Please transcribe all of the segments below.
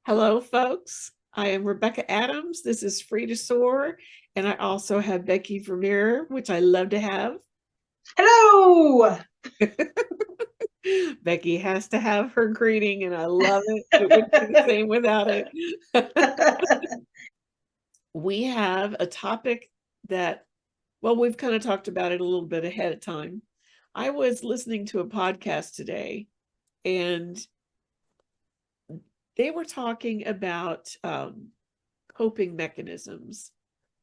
Hello, folks. I am Rebecca Adams. This is Free to Soar, and I also have Becky Vermeer, which I love to have. Hello. Becky has to have her greeting, and I love it. It wouldn't be the same without it. We have a topic that, well, we've kind of talked about it a little bit ahead of time. I was listening to a podcast today, and they were talking about coping mechanisms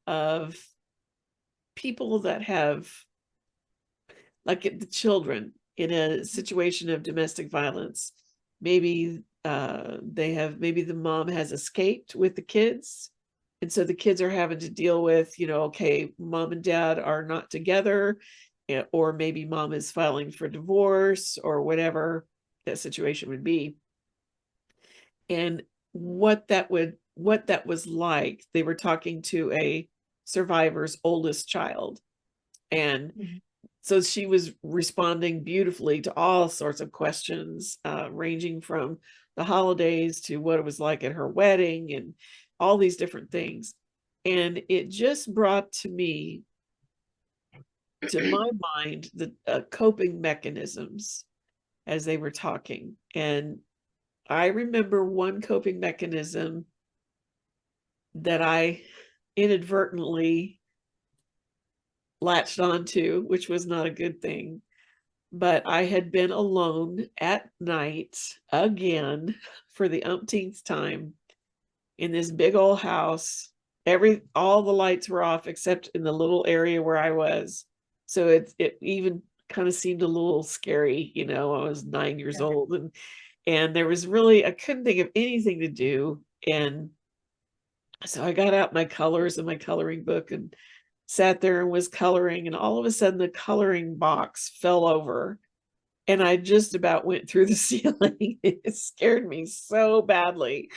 of people that have, like the children in a situation of domestic violence. Maybe maybe the mom has escaped with the kids. And so the kids are having to deal with, okay, mom and dad are not together, or maybe mom is filing for divorce or whatever that situation would be. And what that was like. They were talking to a survivor's oldest child. And so she was responding beautifully to all sorts of questions, ranging from the holidays to what it was like at her wedding and all these different things. And it just brought to my mind, the coping mechanisms as they were talking. And I remember one coping mechanism that I inadvertently latched onto, which was not a good thing. But I had been alone at night again for the umpteenth time in this big old house. All the lights were off except in the little area where I was. So it even kind of seemed a little scary. I was 9 years old, and there was really, I couldn't think of anything to do. And so I got out my colors and my coloring book and sat there and was coloring, and all of a sudden the coloring box fell over and I just about went through the ceiling. It scared me so badly.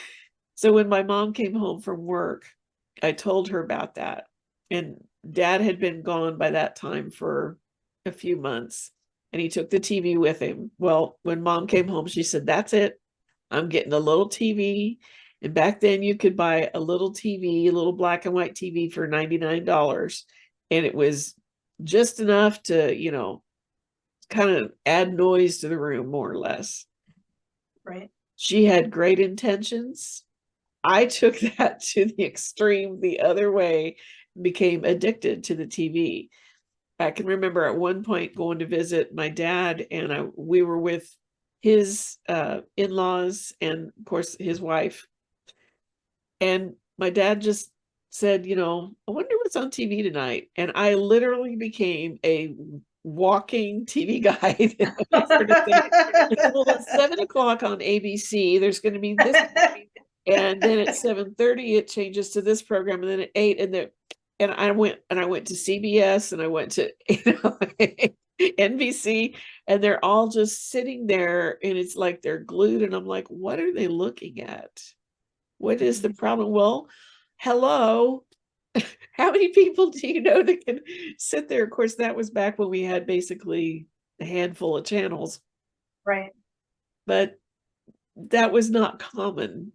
So when my mom came home from work, I told her about that. And dad had been gone by that time for a few months, and he took the TV with him. Well, when mom came home, she said, "That's it. I'm getting a little TV." And back then you could buy a little TV, a little black and white TV for $99. And it was just enough to, kind of add noise to the room, more or less. Right. She had great intentions. I took that to the extreme the other way, became addicted to the TV. I can remember at one point going to visit my dad, and we were with his in-laws and, of course, his wife. And my dad just said, "I wonder what's on TV tonight." And I literally became a walking TV guide. I started saying, "Well, at 7 o'clock on ABC, there's going to be this." And then at 7:30, it changes to this program. And then at 8, and I went to CBS, and I went to, NBC, and they're all just sitting there, and it's like they're glued. And I'm like, what are they looking at? What is the problem? Well, hello. How many people do you know that can sit there? Of course, that was back when we had basically a handful of channels. Right. But that was not common,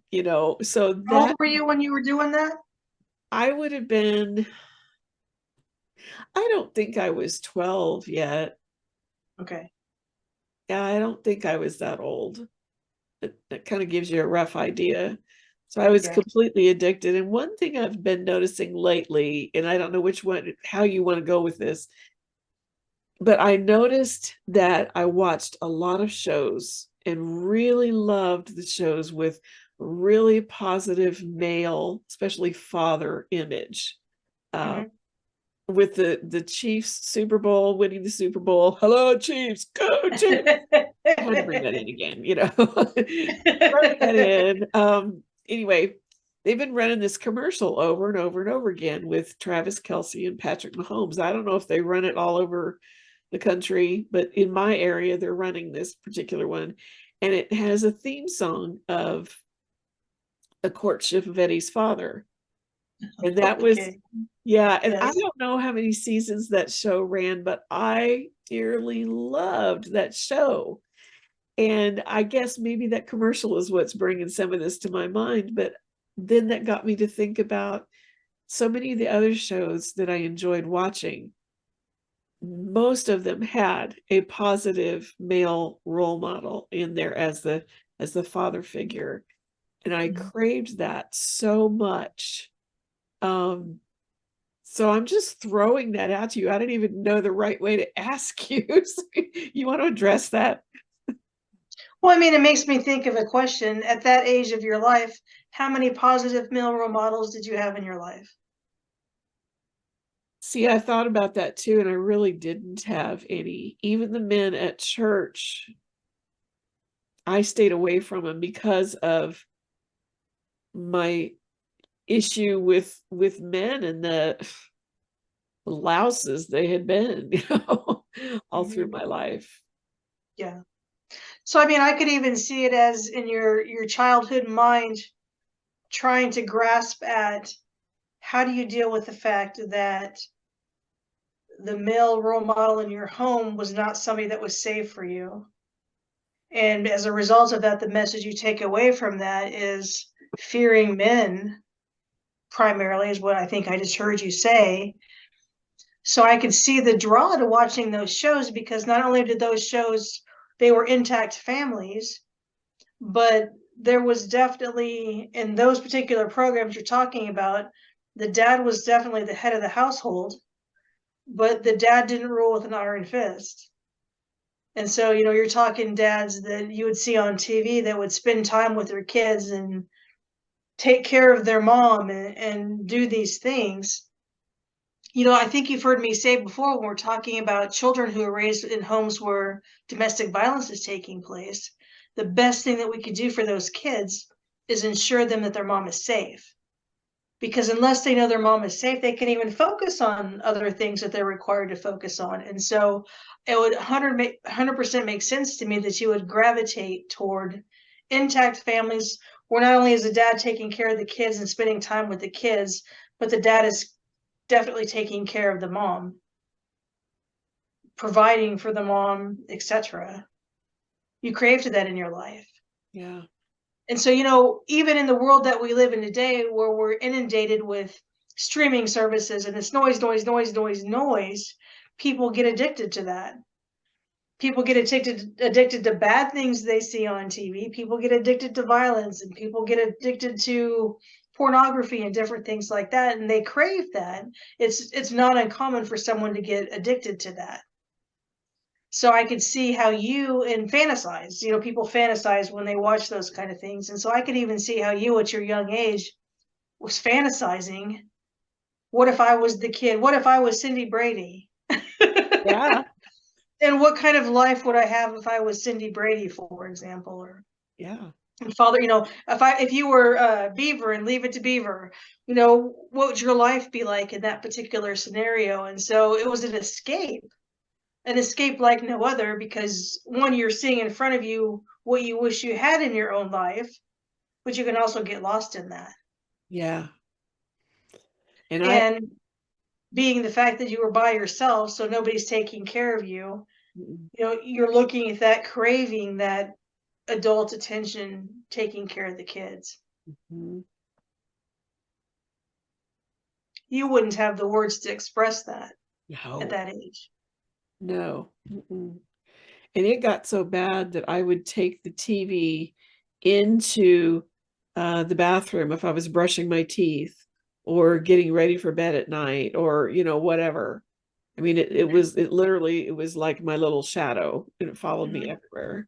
So How old that were you when you were doing that? I would have been, I don't think I was 12 yet. Okay. Yeah, I don't think I was that old. That kind of gives you a rough idea. So I was Yeah. completely addicted. And one thing I've been noticing lately, and I don't know how you want to go with this, but I noticed that I watched a lot of shows and really loved the shows with really positive male, especially father image. Uh, Mhm. with the Chiefs Super Bowl, winning the Super Bowl. Hello, Chiefs, go Chiefs. I had to bring that in again, Throw that in. Anyway, they've been running this commercial over and over and over again with Travis Kelce and Patrick Mahomes. I don't know if they run it all over the country, but in my area, they're running this particular one. And it has a theme song of A Courtship of Eddie's Father. And that was, Okay. yeah. And I Yes. don't know how many seasons that show ran, but I dearly loved that show. And I guess maybe that commercial is what's bringing some of this to my mind. But then that got me to think about so many of the other shows that I enjoyed watching. Most of them had a positive male role model in there as the father figure. And I craved that so much. So I'm just throwing that out to you. I don't even know the right way to ask you. So you want to address that? Well, I mean, it makes me think of a question. At that age of your life, how many positive male role models did you have in your life? See, I thought about that too, and I really didn't have any. Even the men at church, I stayed away from them because of my issue with men and the louses they had been, all through my life. Yeah. So I mean, I could even see it as in your childhood mind trying to grasp at how do you deal with the fact that the male role model in your home was not somebody that was safe for you. And as a result of that, the message you take away from that is fearing men primarily is what I think I just heard you say. So I could see the draw to watching those shows because not only did those shows, they were intact families, but there was definitely in those particular programs you're talking about, the dad was definitely the head of the household, but the dad didn't rule with an iron fist. And so, you're talking dads that you would see on TV that would spend time with their kids and take care of their mom and do these things. I think you've heard me say before when we're talking about children who are raised in homes where domestic violence is taking place, the best thing that we could do for those kids is ensure them that their mom is safe. Because unless they know their mom is safe, they can even focus on other things that they're required to focus on. And so it would 100% make sense to me that you would gravitate toward intact families where not only is the dad taking care of the kids and spending time with the kids, but the dad is definitely taking care of the mom, providing for the mom, etc. You craved that in your life. Yeah. And so, even in the world that we live in today, where we're inundated with streaming services and it's noise, noise, noise, noise, noise, people get addicted to that. People get addicted to bad things they see on TV. People get addicted to violence and people get addicted to pornography and different things like that. And they crave that. It's not uncommon for someone to get addicted to that. So I could see how you and fantasize, people fantasize when they watch those kind of things. And so I could even see how you at your young age was fantasizing. What if I was the kid? What if I was Cindy Brady? Yeah. And what kind of life would I have if I was Cindy Brady, for example? Or Yeah. and father, if you were Beaver and Leave It to Beaver, what would your life be like in that particular scenario? And so it was an escape like no other, because one, you're seeing in front of you what you wish you had in your own life, but you can also get lost in that. Yeah. And And being the fact that you were by yourself, so nobody's taking care of you, mm, you're looking at that craving, that adult attention, taking care of the kids. mhm. You wouldn't have the words to express that at No, that age. no. Mm-mm. And it got so bad that I would take the TV into the bathroom if I was brushing my teeth or getting ready for bed at night or, whatever. I mean, it was like my little shadow and it followed me Mhm. everywhere.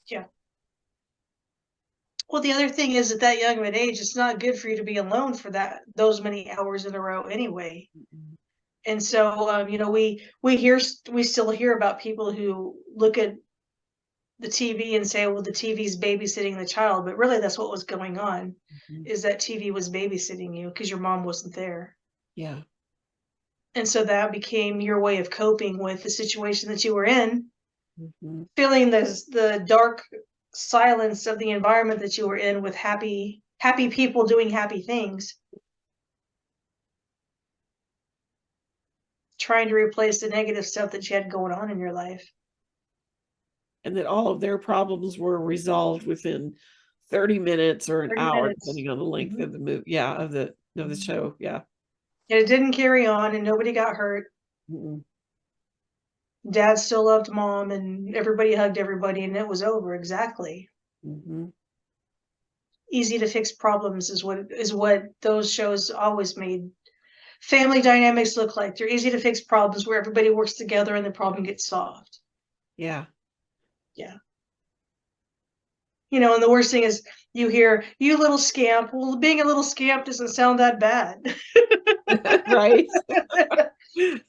Yeah. Well, the other thing is at that young of an age, it's not good for you to be alone for those many hours in a row anyway. Mm-mm. And so, we still hear about people who look at the TV and say, well, the TV's babysitting the child, but really that's what was going on, Mhm. is that TV was babysitting you because your mom wasn't there. Yeah. And so that became your way of coping with the situation that you were in, Mhm. feeling the dark silence of the environment that you were in with happy people doing happy things, trying to replace the negative stuff that you had going on in your life. and that all of their problems were resolved within 30 minutes or an 30 hour, minutes. depending on the length Mhm. of the movie. Yeah, of the show. Yeah. And it didn't carry on and nobody got hurt. Mm-mm. Dad still loved mom and everybody hugged everybody and it was over. Exactly. Mm-hmm. Easy to fix problems is what those shows always made family dynamics look like. They're easy to fix problems where everybody works together and the problem gets solved. Yeah. Yeah. You know, and the worst thing is you hear, you little scamp. Well, being a little scamp doesn't sound that bad. Right.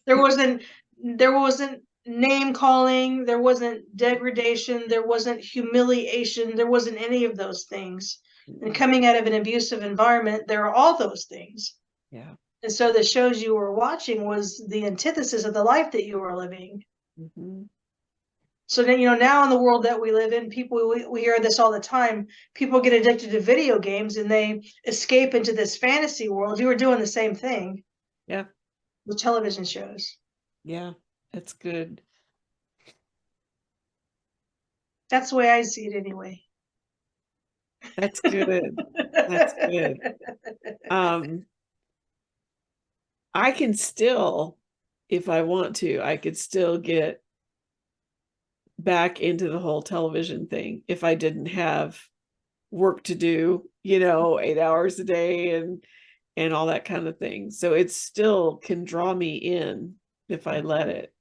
There wasn't there wasn't name calling, there wasn't degradation, there wasn't humiliation, there wasn't any of those things. And Mm-mm. coming out of an abusive environment, there are all those things. Yeah. And so the shows you were watching was the antithesis of the life that you were living. Mm-hmm. So then, you know, now in the world that we live in, people, we hear this all the time. People get addicted to video games and they escape into this fantasy world. You were doing the same thing Yeah. with television shows. Yeah. That's good. That's the way I see it anyway. That's good. That's good. Um, I can still, if I want to, I could still get back into the whole television thing if I didn't have work to do, 8 hours a day and all that kind of thing. So it still can draw me in if I let it.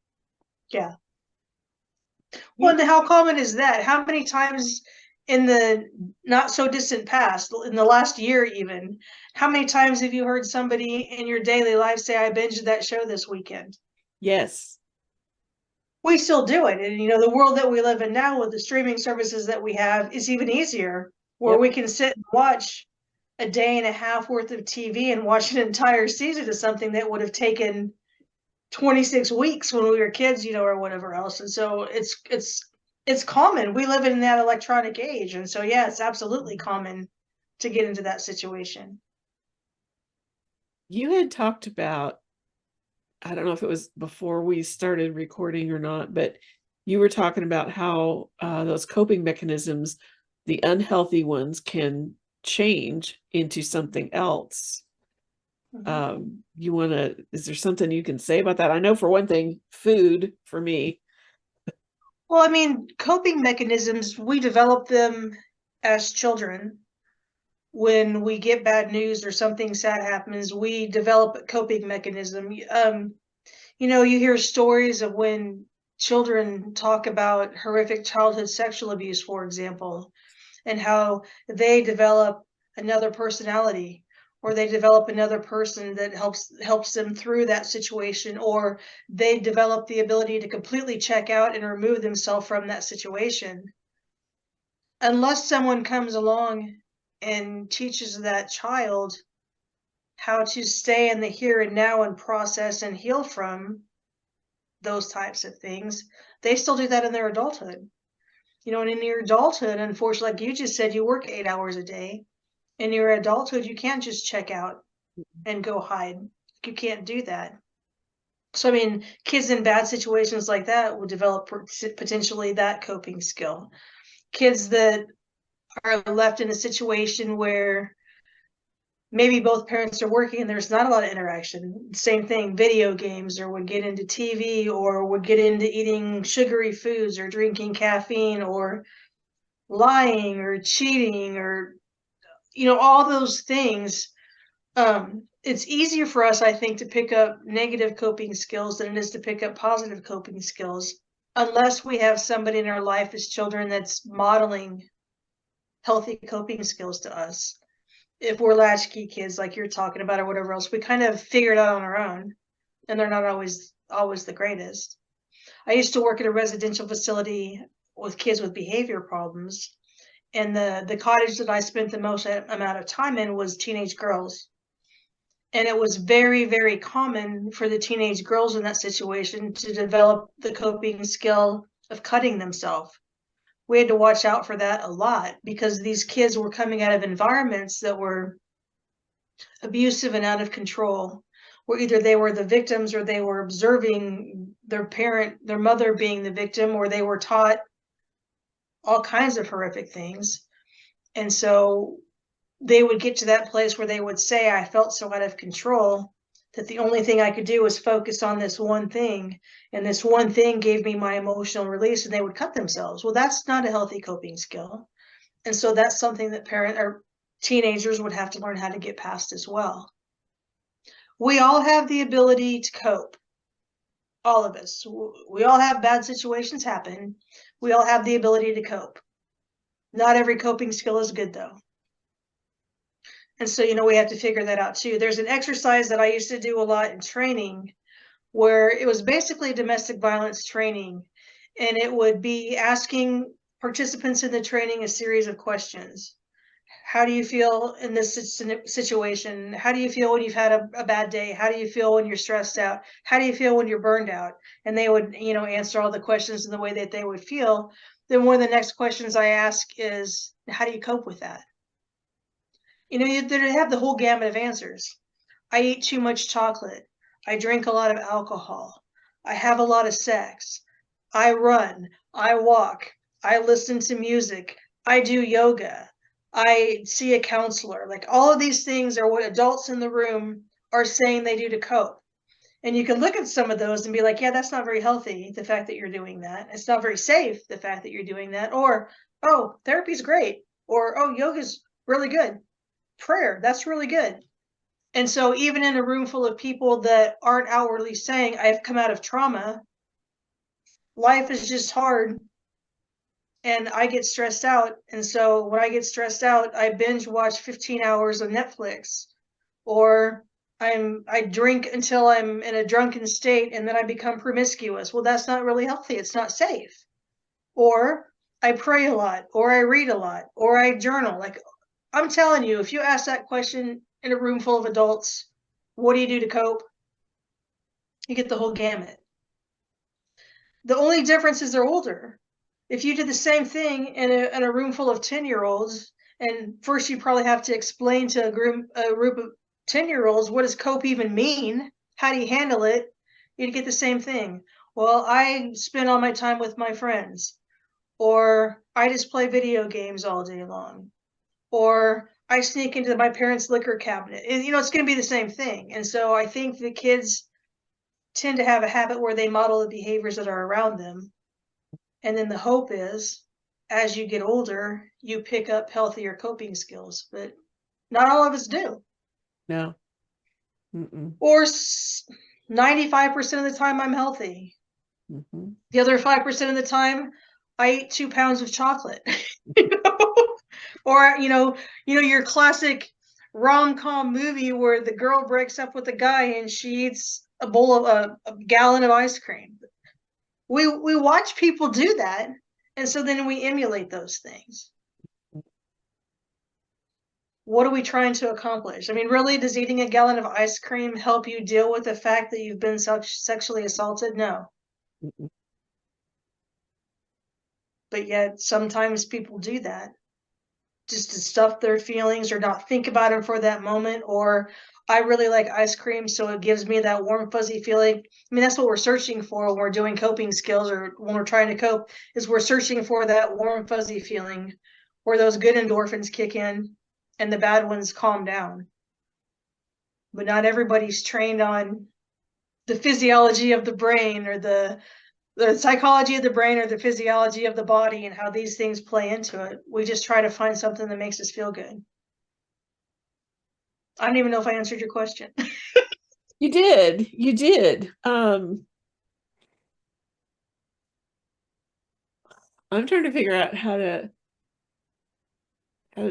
Yeah. You, Well, and how common is that? How many times in the not so distant past, in the last year even, how many times have you heard somebody in your daily life say, I binged that show this weekend? yes. We still do it. And, you know, the world that we live in now with the streaming services that we have is even easier, where Yep. we can sit and watch a day and a half worth of TV and watch an entire season of something that would have taken 26 weeks when we were kids, you know, or whatever else. And so it's common. We live in that electronic age. And so yeah, it's absolutely common to get into that situation. You had talked about, I don't know if it was before we started recording or not, but you were talking about how those coping mechanisms, the unhealthy ones, can change into something else. Mhm. Is there something you can say about that? I know for one thing, food for me. Well, I mean, coping mechanisms, we develop them as children. When we get bad news or something sad happens, we develop a coping mechanism. You know, you hear stories of when children talk about horrific childhood sexual abuse, for example, and how they develop another personality or they develop another person that helps them through that situation, or they develop the ability to completely check out and remove themselves from that situation. Unless someone comes along and teaches that child how to stay in the here and now and process and heal from those types of things, they still do that in their adulthood. You know, and in your adulthood, unfortunately, like you just said, you work 8 hours a day. In your adulthood, you can't just check out and go hide. You can't do that. So, I mean, kids in bad situations like that would develop potentially that coping skill. Kids that are left in a situation where maybe both parents are working and there's not a lot of interaction. Same thing, video games, or would get into TV, or would get into eating sugary foods or drinking caffeine or lying or cheating or, you know, all those things. It's easier for us, I think, to pick up negative coping skills than it is to pick up positive coping skills, unless we have somebody in our life as children that's modeling healthy coping skills to us. If we're latchkey kids like you're talking about or whatever else, we kind of figure it out on our own, and they're not always the greatest. I used to work at a residential facility with kids with behavior problems, and the cottage that I spent the most amount of time in was teenage girls. And it was very, very common for the teenage girls in that situation to develop the coping skill of cutting themselves. We had to watch out for that a lot because these kids were coming out of environments that were abusive and out of control, where either they were the victims or they were observing their mother being the victim, or they were taught all kinds of horrific things. And so they would get to that place where they would say, I felt so out of control that the only thing I could do was focus on this one thing. And this one thing gave me my emotional release, and they would cut themselves. Well, that's not a healthy coping skill. And so that's something that parent or teenagers would have to learn how to get past as well. We all have the ability to cope. All of us. We all have bad situations happen. We all have the ability to cope. Not every coping skill is good, though. And so, we have to figure that out too. There's an exercise that I used to do a lot in training where it was basically domestic violence training. And it would be asking participants in the training a series of questions. How do you feel in this situation? How do you feel when you've had a bad day? How do you feel when you're stressed out? How do you feel when you're burned out? And they would, answer all the questions in the way that they would feel. Then one of the next questions I ask is, how do you cope with that? They have the whole gamut of answers. I eat too much chocolate. I drink a lot of alcohol. I have a lot of sex. I run. I walk. I listen to music. I do yoga. I see a counselor. Like, all of these things are what adults in the room are saying they do to cope. And you can look at some of those and be like, yeah, that's not very healthy, the fact that you're doing that. It's not very safe, the fact that you're doing that. Or, oh, therapy's great. Or, oh, yoga's really good. Prayer, that's really good. And so even in a room full of people that aren't outwardly saying, I've come out of trauma, life is just hard and I get stressed out. And so when I get stressed out, I binge watch 15 hours of Netflix, or I drink until I'm in a drunken state and then I become promiscuous. Well, that's not really healthy. It's not safe. Or I pray a lot, or I read a lot, or I journal. Like, I'm telling you, if you ask that question in a room full of adults, what do you do to cope? You get the whole gamut. The only difference is they're older. If you did the same thing in a room full of 10-year-olds, and first you probably have to explain to a group of 10-year-olds, what does cope even mean? How do you handle it? You'd get the same thing. Well, I spend all my time with my friends, or I just play video games all day long, or I sneak into my parents' liquor cabinet. And, it's going to be the same thing. And so I think the kids tend to have a habit where they model the behaviors that are around them. And then the hope is, as you get older, you pick up healthier coping skills, but not all of us do. No. Mm-mm. Or 95% of the time I'm healthy. Mm-hmm. The other 5% of the time I eat 2 pounds of chocolate. Or, your classic rom-com movie where the girl breaks up with the guy and she eats a bowl of a gallon of ice cream. We watch people do that, and so then we emulate those things. What are we trying to accomplish? I mean, really, does eating a gallon of ice cream help you deal with the fact that you've been sexually assaulted? No. Mm-mm. But yet sometimes people do that just to stuff their feelings or not think about them for that moment. Or, I really like ice cream, so it gives me that warm, fuzzy feeling. I mean, that's what we're searching for when we're doing coping skills, or when we're trying to cope, is we're searching for that warm, fuzzy feeling where those good endorphins kick in and the bad ones calm down. But not everybody's trained on the physiology of the brain, or the psychology of the brain, or the physiology of the body, and how these things play into it. We just try to find something that makes us feel good. I don't even know if I answered your question. You did. You did. I'm trying to figure out how to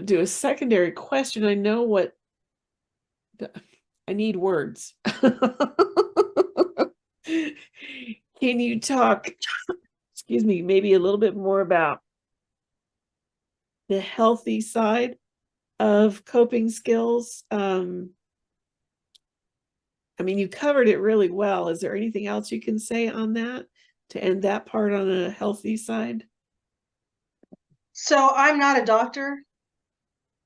do a secondary question. I know what I need words. Can you talk, excuse me, maybe a little bit more about the healthy side of coping skills? I mean, you covered it really well. Is there anything else you can say on that to end that part on a healthy side? So I'm not a doctor,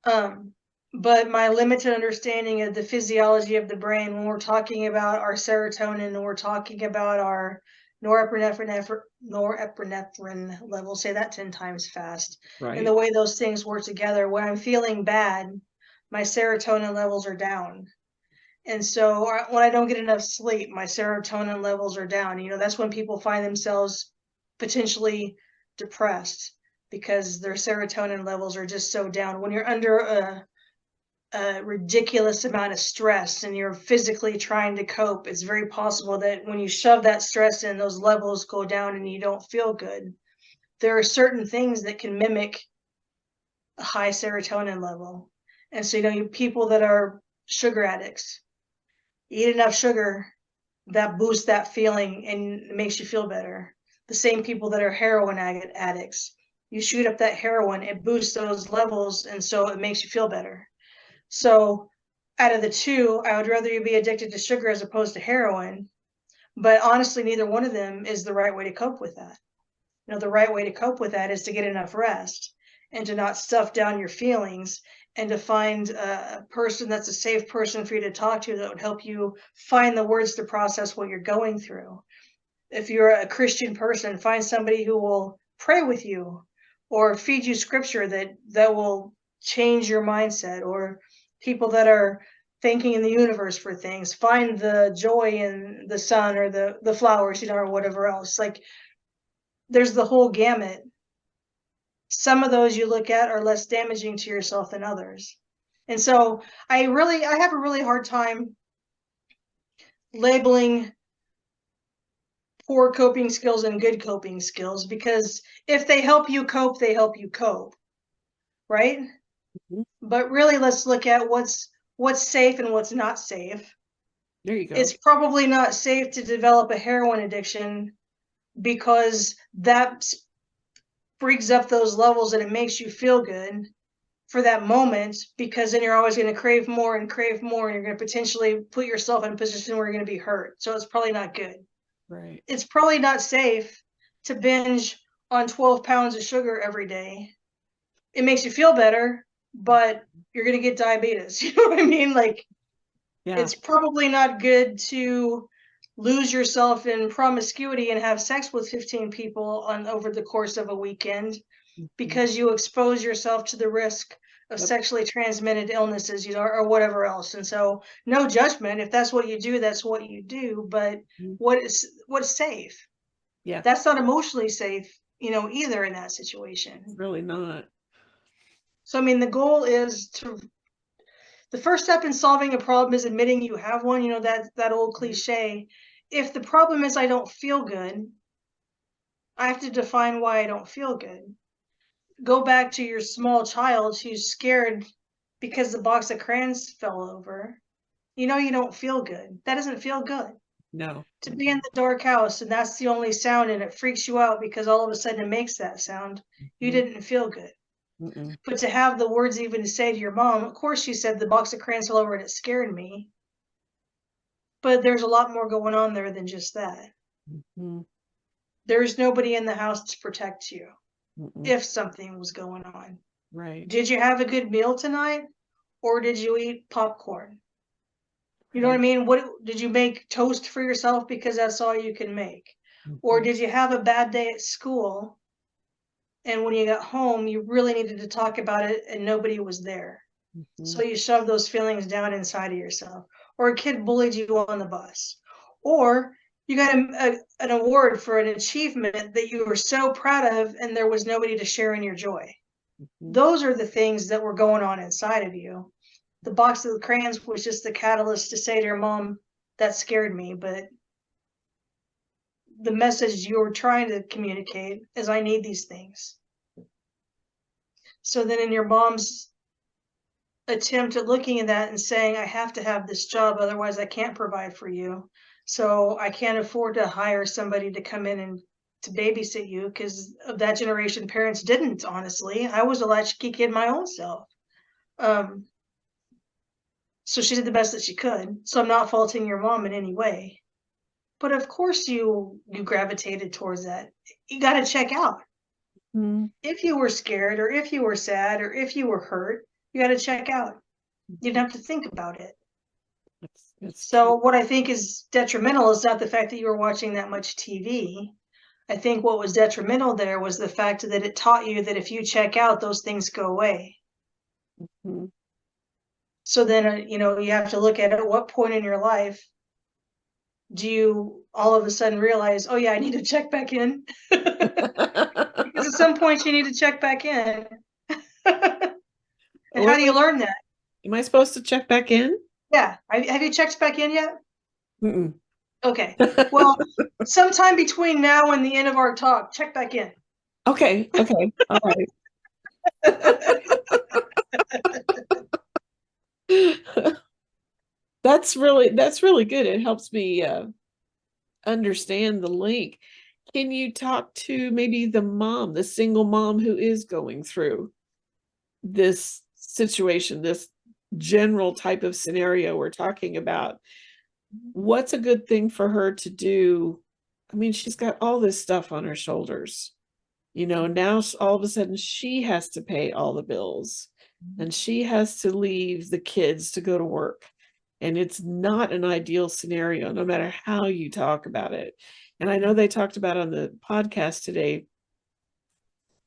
but my limited understanding of the physiology of the brain, when we're talking about our serotonin and we're talking about our norepinephrine levels, say that 10 times fast. Right. And the way those things work together, when I'm feeling bad, my serotonin levels are down. And so when I don't get enough sleep, my serotonin levels are down. You know, that's when people find themselves potentially depressed because their serotonin levels are just so down. When you're under a ridiculous amount of stress and you're physically trying to cope, it's very possible that when you shove that stress in, those levels go down and you don't feel good. There are certain things that can mimic a high serotonin level. And so, you know, people that are sugar addicts, eat enough sugar, that boosts that feeling and makes you feel better. The same people that are heroin addicts, you shoot up that heroin, it boosts those levels, and so it makes you feel better. So out of the two, I would rather you be addicted to sugar as opposed to heroin. But honestly, neither one of them is the right way to cope with that. You know, the right way to cope with that is to get enough rest and to not stuff down your feelings and to find a person that's a safe person for you to talk to that would help you find the words to process what you're going through. If you're a Christian person, find somebody who will pray with you or feed you scripture that will change your mindset, or people that are thanking in the universe for things. Find the joy in the sun or the flowers, you know, or whatever else. Like, there's the whole gamut. Some of those you look at are less damaging to yourself than others. And so I have a really hard time labeling poor coping skills and good coping skills, because if they help you cope, they help you cope, right? Mhm. But really, let's look at what's safe and what's not safe. There you go. It's probably not safe to develop a heroin addiction because that brings up those levels and it makes you feel good for that moment, because then you're always going to crave more and crave more, and you're going to potentially put yourself in a position where you're going to be hurt. So it's probably not good. Right. It's probably not safe to binge on 12 pounds of sugar every day. It makes you feel better, but you're going to get diabetes. You know what I mean? Like, Yeah. it's probably not good to lose yourself in promiscuity and have sex with 15 people on over the course of a weekend, Mhm. because you expose yourself to the risk of Yep. sexually transmitted illnesses, you know, or whatever else. And so, no judgment. If that's what you do, that's what you do. But Mhm. what's safe? Yeah. That's not emotionally safe, you know, either in that situation. Really not. So, I mean, the goal is the first step in solving a problem is admitting you have one. You know, that old cliche. If the problem is I don't feel good, I have to define why I don't feel good. Go back to your small child who's scared because the box of crayons fell over. You know, you don't feel good. That doesn't feel good. No. To be in the dark house and that's the only sound and it freaks you out because all of a sudden it makes that sound, you Mhm. didn't feel good. Mm-mm. But to have the words even to say to your mom, of course she said the box of crayons fell over and it scared me. But there's a lot more going on there than just that. Mhm. There's nobody in the house to protect you Mm-mm. if something was going on. Right. Did you have a good meal tonight, or did you eat popcorn? You know what I Right. mean? What did you make toast for yourself because that's all you can make? Or Mhm. did you have a bad day at school and when you got home you really needed to talk about it and nobody was there? So Mhm. you shove those feelings down inside of yourself. Or a kid bullied you on the bus. Or you got an award for an achievement that you were so proud of and there was nobody to share in your joy. Mhm. Those are the things that were going on inside of you. The box of the crayons was just the catalyst to say to your mom, that scared me, but the message you were trying to communicate is I need these things. So then in your mom's attempt at looking at that and saying, I have to have this job, otherwise I can't provide for you. So I can't afford to hire somebody to come in and to babysit you, because of that generation, parents didn't, honestly. I was a latchkey kid my own self. Um, so she did the best that she could. So I'm not faulting your mom in any way. But of course you gravitated towards that. You got to check out. Mhm. If you were scared or if you were sad or if you were hurt, you got to check out. You didn't have to think about it. That's true. So what I think is detrimental is not the fact that you were watching that much TV. I think what was detrimental there was the fact that it taught you that if you check out, those things go away. Mhm. So then, you have to look at what point in your life do you all of a sudden realize, oh yeah, I need to check back in? Because at some point you need to check back in. And how do you Really? learn that? Am I supposed to check back in? Yeah. Have you checked back in yet? Mm-mm. Okay. Well, sometime between now and the end of our talk, check back in. Okay. Okay. All right. That's really good. It helps me understand the link. Can you talk to maybe the single mom who is going through this situation, this general type of scenario we're talking about? What's a good thing for her to do? I mean, she's got all this stuff on her shoulders. Now all of a sudden she has to pay all the bills and she has to leave the kids to go to work. And it's not an ideal scenario, no matter how you talk about it. And I know they talked about on the podcast today,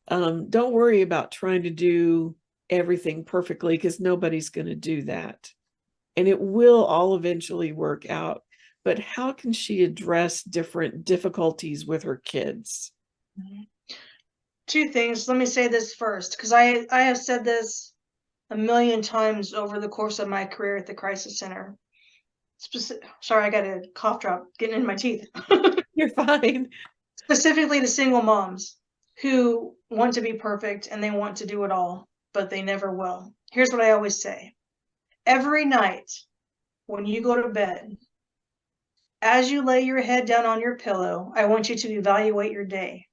don't worry about trying to do everything perfectly because nobody's going to do that. And it will all eventually work out. But how can she address different difficulties with her kids? Two things. Let me say this first, because I have said this a million times over the course of my career at the crisis center. Sorry, I got a cough drop getting in my teeth. You're fine. Specifically to single moms who want to be perfect and they want to do it all, but they never will. Here's what I always say. Every night when you go to bed, as you lay your head down on your pillow, I want you to evaluate your day.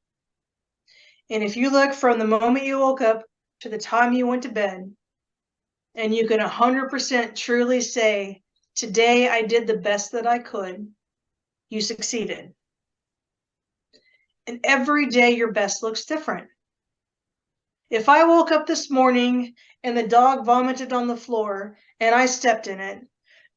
And if you look from the moment you woke up to the time you went to bed, and you can 100% truly say, today I did the best that I could, you succeeded. And every day your best looks different. If I woke up this morning and the dog vomited on the floor and I stepped in it,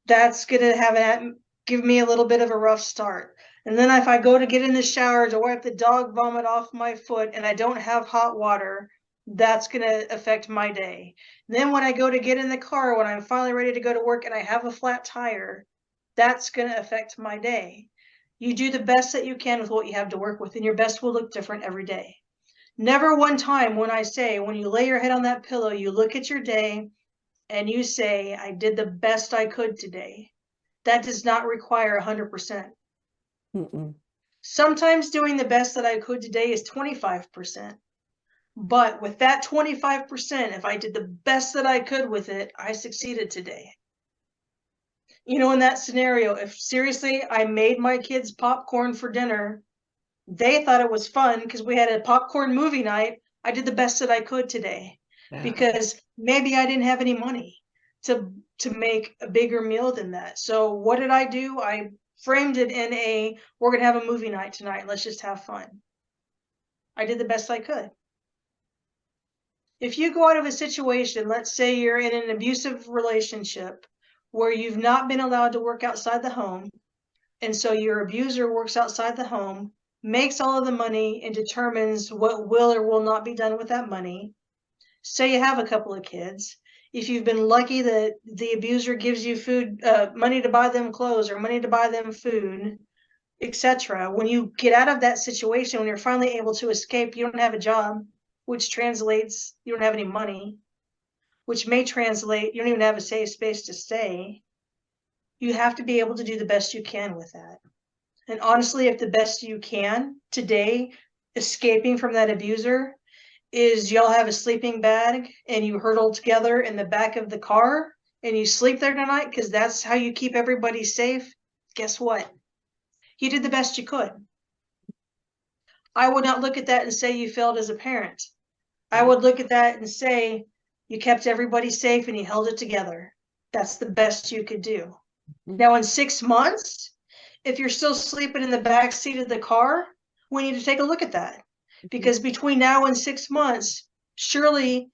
that's going to give me a little bit of a rough start. And then if I go to get in the shower to wipe the dog vomit off my foot and I don't have hot water, that's going to affect my day. Then when I go to get in the car, when I'm finally ready to go to work and I have a flat tire, that's going to affect my day. You do the best that you can with what you have to work with, and your best will look different every day. Never one time when I say, when you lay your head on that pillow, you look at your day and you say, I did the best I could today. That does not require 100%. Mm-mm. Sometimes doing the best that I could today is 25%. But with that 25%, if I did the best that I could with it, I succeeded today. In that scenario, if seriously I made my kids popcorn for dinner, they thought it was fun because we had a popcorn movie night. I did the best that I could today Yeah. because maybe I didn't have any money to make a bigger meal than that. So what did I do? I framed it in we're going to have a movie night tonight. Let's just have fun. I did the best I could. If you go out of a situation, let's say you're in an abusive relationship where you've not been allowed to work outside the home, and so your abuser works outside the home, makes all of the money, and determines what will or will not be done with that money. Say you have a couple of kids. If you've been lucky that the abuser gives you food, money to buy them clothes or money to buy them food, etc. When you get out of that situation, when you're finally able to escape, you don't have a job, which translates you don't have any money, which may translate you don't even have a safe space to stay. You have to be able to do the best you can with that. And honestly, if the best you can today, escaping from that abuser, is y'all have a sleeping bag and you hurdle together in the back of the car and you sleep there tonight because that's how you keep everybody safe, guess what? You did the best you could. I would not look at that and say you failed as a parent. I would look at that and say you kept everybody safe and you held it together. That's the best you could do. Now, in 6 months, if you're still sleeping in the back seat of the car, we need to take a look at that. Because between now and 6 months, surely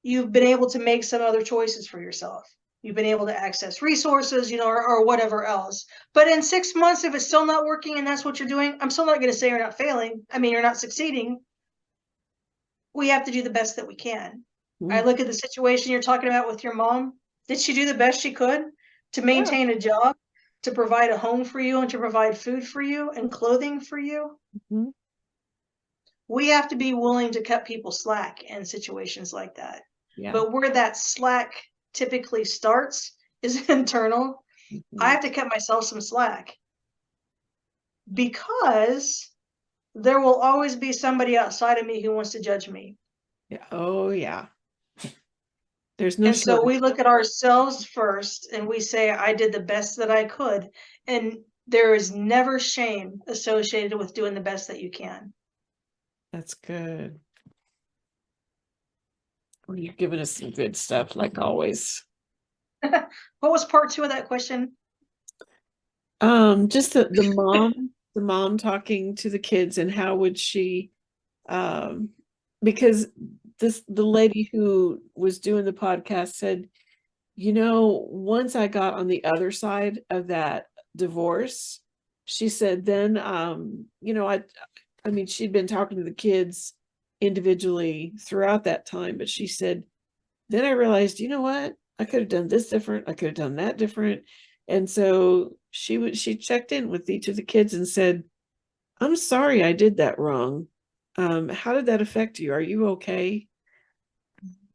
you've been able to make some other choices for yourself. You've been able to access resources, you know, or whatever else. But in 6 months, if it's still not working and that's what you're doing, I'm still not going to say you're not failing. I mean, you're not succeeding. We have to do the best that we can. I Mm. look at the situation you're talking about with your mom. Did she do the best she could to Yeah. maintain a job, to provide a home for you, and to provide food for you and clothing for you? Mhm. We have to be willing to cut people slack in situations like that. Yeah. But where that slack typically starts is internal. I Mhm. have to cut myself some slack because there will always be somebody outside of me who wants to judge me. Yeah. Oh, yeah. There's no And so shortage. we look at ourselves first and we say, I did the best that I could. And there is never shame associated with doing the best that you can. That's good. Well, you've given us some good stuff, like always. What was part two of that question? Just the mom talking to the kids, and how would she, um, because the lady who was doing the podcast said, you know, once I got on the other side of that divorce, she said, then, you know, I mean, she'd been talking to the kids individually throughout that time, but she said, then I realized, you know what? I could have done this different. I could have done that different. And so she checked in with each of the kids and said, I'm sorry I did that wrong. How did that affect you? Are you okay?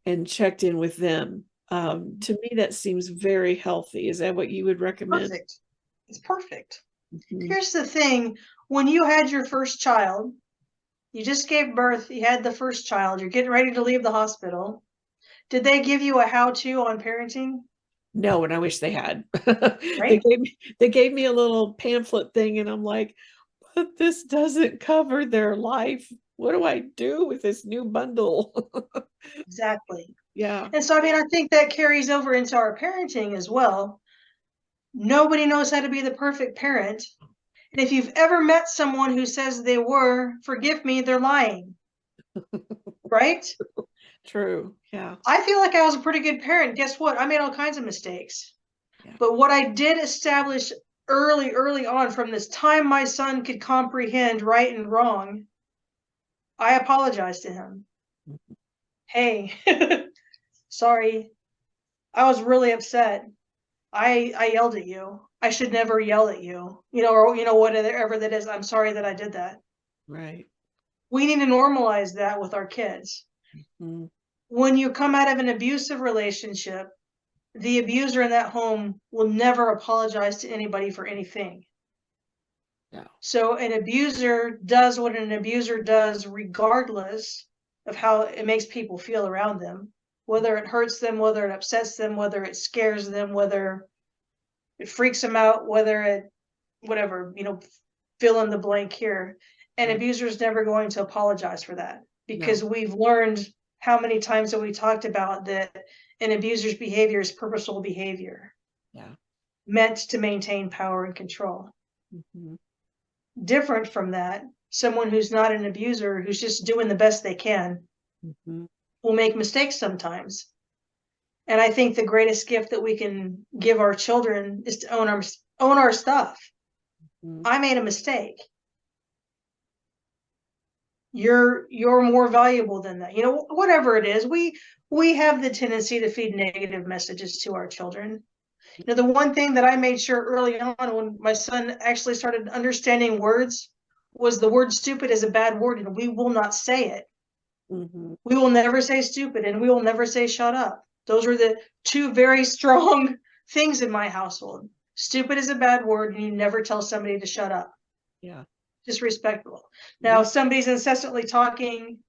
And checked in with them. To me, that seems very healthy. Is that what you would recommend? Perfect. It's perfect. Mhm. Here's the thing, when you had your first child, you just gave birth, you had the first child, you're getting ready to leave the hospital. Did they give you a how to on parenting? No, and I wish they had. Right? They gave me a little pamphlet thing, and I'm like, but this doesn't cover their life. What do I do with this new bundle? Exactly. Yeah. And so, I mean, I think that carries over into our parenting as well. Nobody knows how to be the perfect parent. And if you've ever met someone who says they were, forgive me, they're lying, right? True. Yeah. I feel like I was a pretty good parent. Guess what? I made all kinds of mistakes. Yeah. But what I did establish early on, from this time my son could comprehend right and wrong, I apologized to him. Hey, sorry, I was really upset. I yelled at you. I should never yell at you. You know, or you know, whatever that is. I'm sorry that I did that. Right. We need to normalize that with our kids. Mm, When you come out of an abusive relationship, the abuser in that home will never apologize to anybody for anything. no. So an abuser does what an abuser does, regardless of how it makes people feel around them, whether it hurts them, whether it upsets them, whether it scares them, whether it freaks them out, whether it, whatever, you know, fill in the blank here. An Right. abuser is never going to apologize for that, No. because we've learned how many times that we talked about that an abuser's behavior is purposeful behavior Yeah. meant to maintain power and control. Mhm. Different from that, someone who's not an abuser, who's just doing the best they can, Mhm. will make mistakes sometimes. And I think the greatest gift that we can give our children is to own our stuff. Mhm. I made a mistake. You're more valuable than that. You know, whatever it is, we have the tendency to feed negative messages to our children. You know, the one thing that I made sure early on, when my son actually started understanding words, was the word stupid is a bad word and we will not say it. Mhm. We will never say stupid and we will never say shut up. Those are the two very strong things in my household. Stupid is a bad word and you never tell somebody to shut up. Yeah. Disrespectful. Now, Yeah. if somebody's incessantly talking,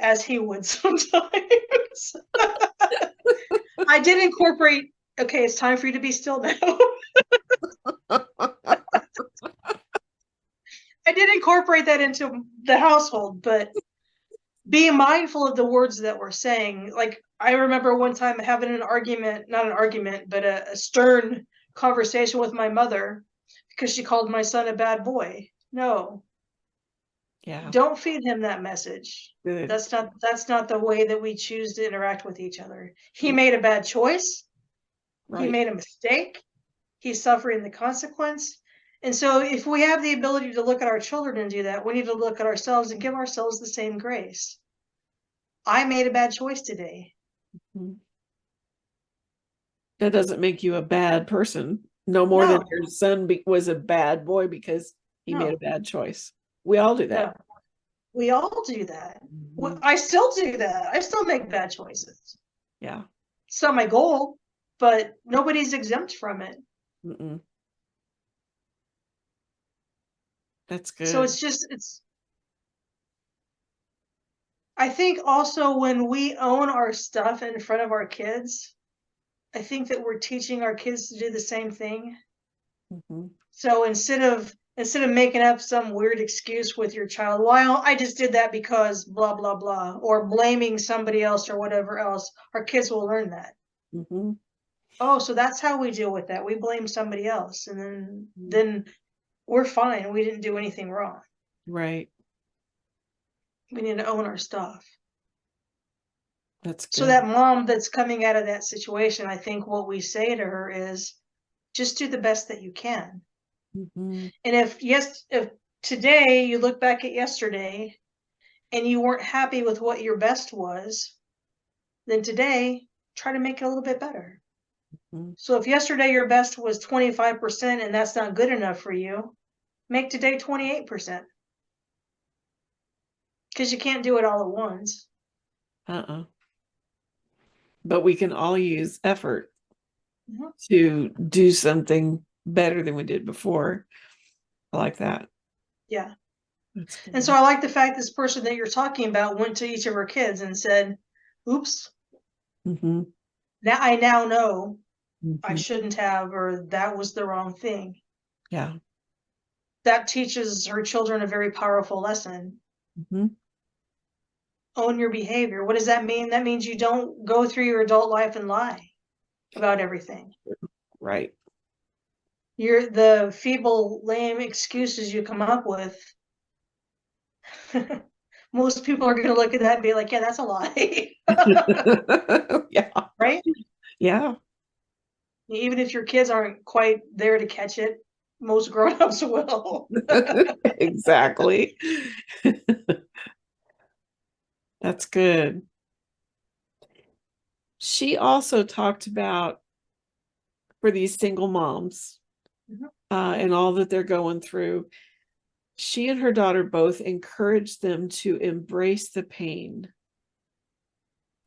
as he would sometimes, I did incorporate, okay, it's time for you to be still now. I did incorporate that into the household, but be mindful of the words that we're saying. Like, I remember one time having an argument, not an argument, but a stern conversation with my mother because she called my son a bad boy. No, Yeah. don't feed him that message. Good. That's not the way that we choose to interact with each other. He Mm. made a bad choice. He Right. made a mistake. He's suffering the consequence. And so if we have the ability to look at our children and do that, we need to look at ourselves and give ourselves the same grace. I made a bad choice today. Mhm. That doesn't make you a bad person, no more than No, your son was a bad boy because he made a no, bad choice. We all do no. that. We all do that. Mhm. I still do that. I still make bad choices. Yeah. It's not my goal, but nobody's exempt from it. Mm-mm. That's So good. I think also when we own our stuff in front of our kids, I think that we're teaching our kids to do the same thing. Mhm. So instead of making up some weird excuse with your child, well, I just did that because blah blah blah, or blaming somebody else or whatever else, our kids will learn that. Mhm. Oh, so that's how we deal with that. We blame somebody else, and then Mhm. then we're fine. We didn't do anything wrong. Right. We need to own our stuff. That's So good. that mom that's coming out of that situation, I think what we say to her is just do the best that you can. Mhm. And if today you look back at yesterday and you weren't happy with what your best was, then today try to make it a little bit better. Mhm. So if yesterday your best was 25% and that's not good enough for you, make today 28%, because you can't do it all at once. Uh-uh. But we can all use effort Mhm. to do something better than we did before. I like that. Yeah. That's And so good. I like the fact this person that you're talking about went to each of her kids and said, oops, Mhm. now I now know I Mhm. shouldn't have, or that was the wrong thing. Yeah. That teaches her children a very powerful lesson. Mhm. Own your behavior. What does that mean? That means you don't go through your adult life and lie about everything. Right. You're the feeble, lame excuses you come up with. Most people are going to look at that and be like, yeah, that's a lie. Yeah. Right? Yeah. Even if your kids aren't quite there to catch it, most grown-ups will. Exactly. That's good. She also talked about for these single moms Mhm. and all that they're going through. She and her daughter both encouraged them to embrace the pain.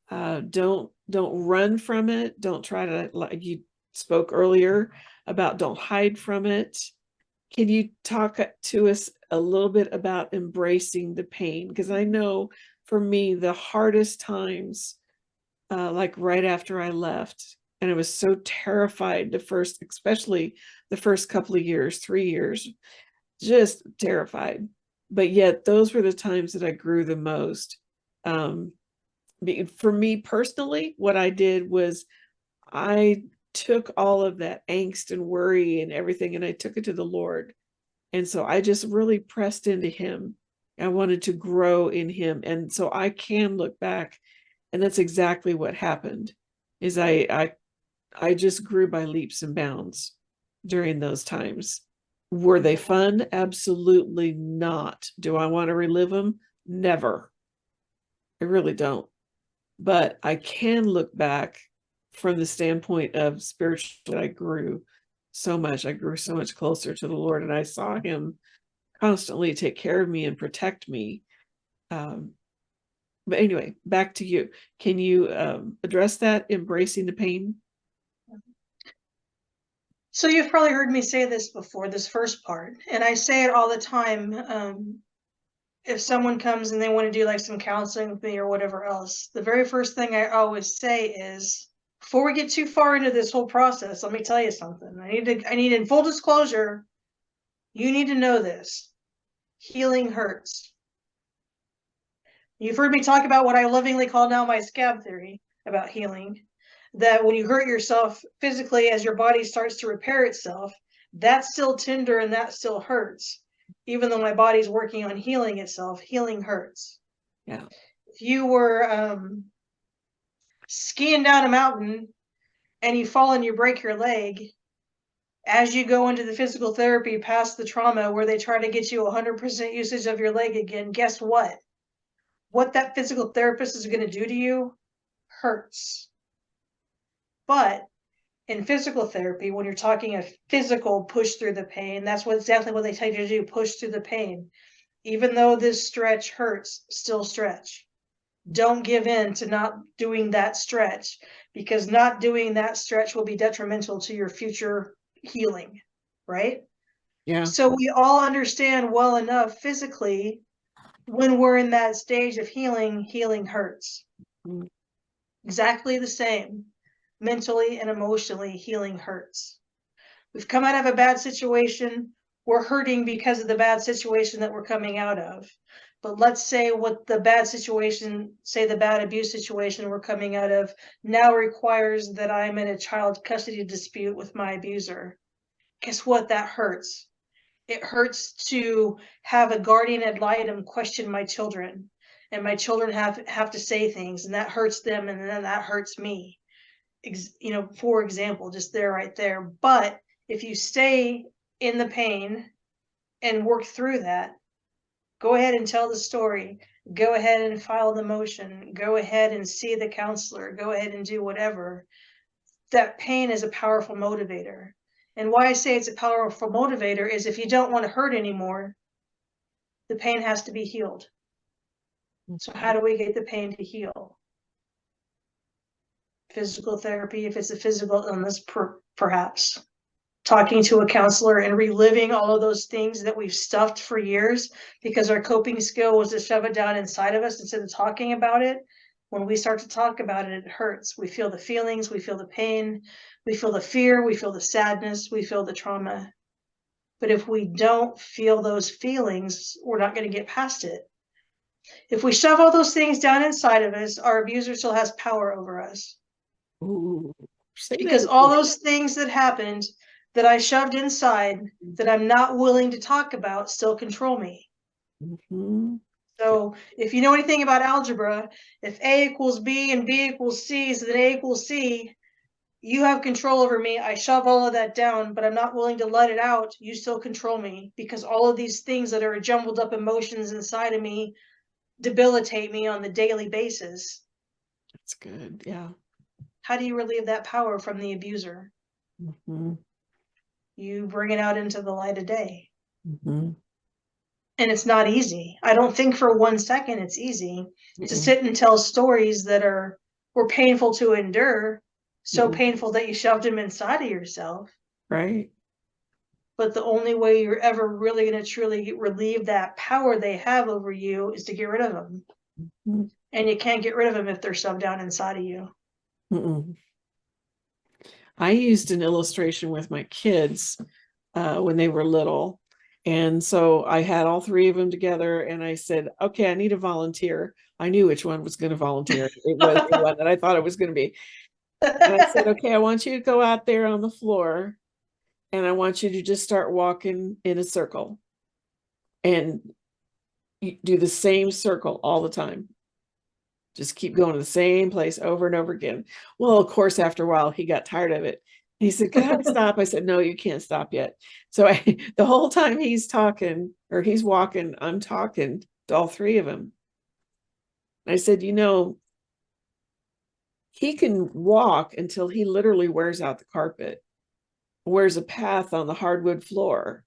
Don't run from it. Don't try to, like you spoke earlier about, don't hide from it. Can you talk to us a little bit about embracing the pain? Because I know for me, the hardest times, like right after I left, and I was so terrified the first, especially the first couple of years, 3 years, just terrified. But yet, those were the times that I grew the most. Um, for me personally, what I did was I took all of that angst and worry and everything, and I took it to the Lord. And so I just really pressed into him. I wanted to grow in him. And so I can look back, and that's exactly what happened is I just grew by leaps and bounds during those times. Were they fun? Absolutely not. Do I want to relive them? Never. I really don't. But I can look back from the standpoint of spiritually, I grew so much. I grew so much closer to the Lord, and I saw him constantly take care of me and protect me. Um, but anyway, back to you. Can you address that, embracing the pain? So you've probably heard me say this before, this first part, and I say it all the time. If someone comes and they want to do like some counseling with me or whatever else, the very first thing I always say is, before we get too far into this whole process, let me tell you something. I need in full disclosure, you need to know this. Healing hurts. You've heard me talk about what I lovingly call now my scab theory about healing. That when you hurt yourself physically as your body starts to repair itself, that's still tender and that still hurts. Even though my body's working on healing itself, healing hurts. Yeah. If you were skiing down a mountain and you fall and you break your leg, as you go into the physical therapy past the trauma where they try to get you 100% usage of your leg again, guess what? What that physical therapist is going to do to you hurts. But in physical therapy, when you're talking a physical push through the pain, that's exactly what they tell you to do, push through the pain. Even though this stretch hurts, still stretch. Don't give in to not doing that stretch, because not doing that stretch will be detrimental to your future healing, right? Yeah. So we all understand well enough physically when we're in that stage of healing, healing hurts. Mm. Exactly the same. Mentally and emotionally, healing hurts. We've come out of a bad situation. We're hurting because of the bad situation that we're coming out of. But let's say what the bad situation, say the bad abuse situation we're coming out of, now requires that I'm in a child custody dispute with my abuser. Guess what? That hurts. It hurts to have a guardian ad litem question my children, and my children have to say things, and that hurts them, and then that hurts me. For example, just there, right there. But if you stay in the pain and work through that, go ahead and tell the story. Go ahead and file the motion. Go ahead and see the counselor. Go ahead and do whatever. That pain is a powerful motivator. And why I say it's a powerful motivator is if you don't want to hurt anymore, the pain has to be healed. So how do we get the pain to heal? Physical therapy, if it's a physical illness, perhaps. Talking to a counselor and reliving all of those things that we've stuffed for years because our coping skill was to shove it down inside of us instead of talking about it. When we start to talk about it, it hurts. We feel the feelings, we feel the pain, we feel the fear, we feel the sadness, we feel the trauma. But if we don't feel those feelings, we're not going to get past it. If we shove all those things down inside of us, our abuser still has power over us. Ooh, Because all those things that happened that I shoved inside that I'm not willing to talk about still control me. Mm-hmm. So if you know anything about algebra, if A equals B and B equals C, so then A equals C, you have control over me. I shove all of that down, but I'm not willing to let it out. You still control me because all of these things that are jumbled up emotions inside of me debilitate me on the daily basis. That's good. Yeah. How do you relieve that power from the abuser? Mm-hmm. You bring it out into the light of day. Mm-hmm. And it's not easy. I don't think for 1 second it's easy to Mm-mm. sit and tell stories that were painful to endure, so Mm-mm. painful that you shoved them inside of yourself. Right. But the only way you're ever really going to truly relieve that power they have over you is to get rid of them. Mm-hmm. And you can't get rid of them if they're shoved down inside of you. Mm-mm. I used an illustration with my kids when they were little. And so I had all three of them together and I said, okay, I need a volunteer. I knew which one was going to volunteer. It was the one that I thought it was going to be. And I said, okay, I want you to go out there on the floor and I want you to just start walking in a circle and you do the same circle all the time. Just keep going to the same place over and over again. Well, of course, after a while, he got tired of it. He said, can I stop? I said, no, you can't stop yet. So the whole time he's talking or he's walking, I'm talking to all three of them. I said, he can walk until he literally wears out the carpet, wears a path on the hardwood floor.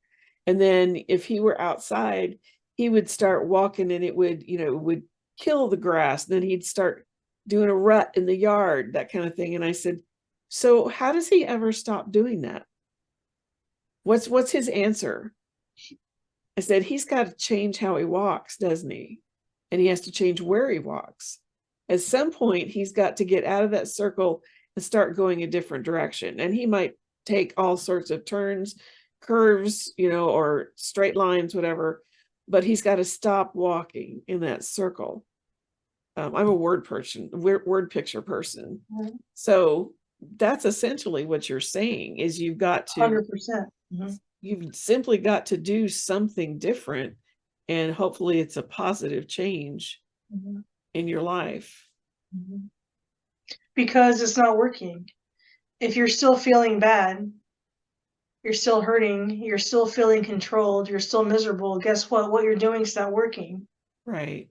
And then if he were outside, he would start walking and it would kill the grass. Then he'd start doing a rut in the yard, that kind of thing. And I said, so how does he ever stop doing that? What's his answer? I said, he's got to change how he walks, doesn't he? And he has to change where he walks. At some point, he's got to get out of that circle and start going a different direction. And he might take all sorts of turns, curves, or straight lines, whatever, but he's got to stop walking in that circle. I'm a word picture person. Mm-hmm. So that's essentially what you're saying is you've got to 100%. Mm-hmm. You've simply got to do something different and hopefully it's a positive change in your life. Because it's not working. if you're still feeling bad, you're still hurting, you're still feeling controlled, you're still miserable, guess what you're doing is not working. Right.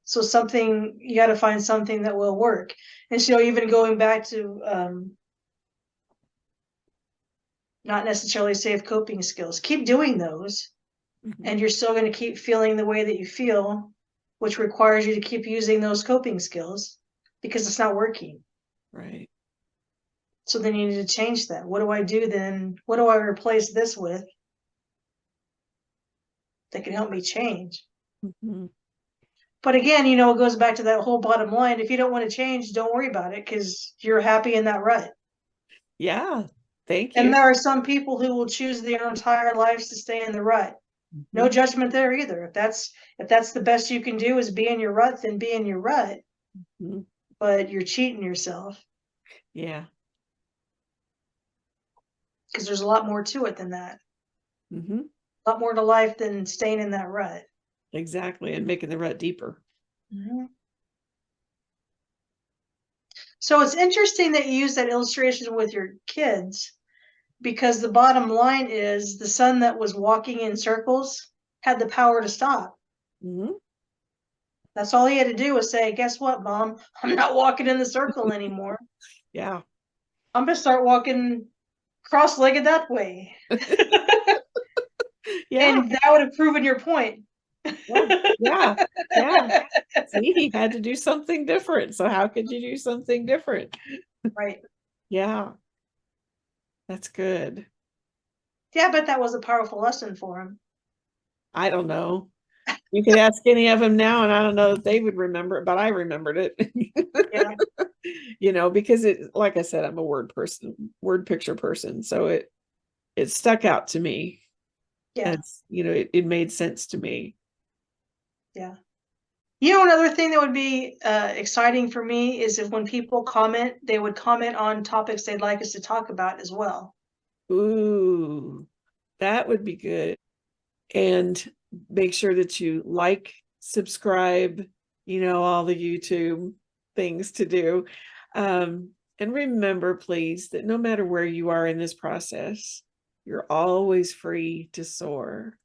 So something, you got to find something that will work. And so even going back to not necessarily safe coping skills, keep doing those, and you're still going to keep feeling the way that you feel, which requires you to keep using those coping skills because it's not working. Right. So then you need to change that. What do I do then? What do I replace this with that can help me change? Mm-hmm. But again, you know, it goes back to that whole bottom line. If you don't want to change, don't worry about it because you're happy in that rut. Yeah. Thank And you. there are some people who will choose their entire lives to stay in the rut. No Mm-hmm. judgment there either. If that's the best you can do is be in your rut, then be in your rut. Mm-hmm. But you're cheating yourself Yeah. because there's a lot more to it than that. Mm-hmm. A lot more to life than staying in that rut. Exactly. And making the rut deeper. Mm-hmm. So it's interesting that you use that illustration with your kids because the bottom line is the son that was walking in circles had the power to stop. Mm-hmm. That's all he had to do was say, guess what, mom? I'm not walking in the circle anymore. Yeah. I'm going to start walking cross-legged that way. Yeah. And that would have proven your point. Yeah. Yeah. Yeah. See, he had to do something different. So how could you do something different? Right. Yeah. That's good. Yeah, I bet that was a powerful lesson for him. I don't know. You could ask any of them now, and I don't know if they would remember it, but I remembered it. Yeah. Because like I said, I'm a word person, word picture person. So it stuck out to me. Yeah. It's, it made sense to me. Yeah. You know, another thing that would be exciting for me is if when people comment, they would comment on topics they'd like us to talk about as well. Ooh, that would be good. And make sure that you like, subscribe, all the YouTube things to do. And remember, please, that no matter where you are in this process, you're always free to soar.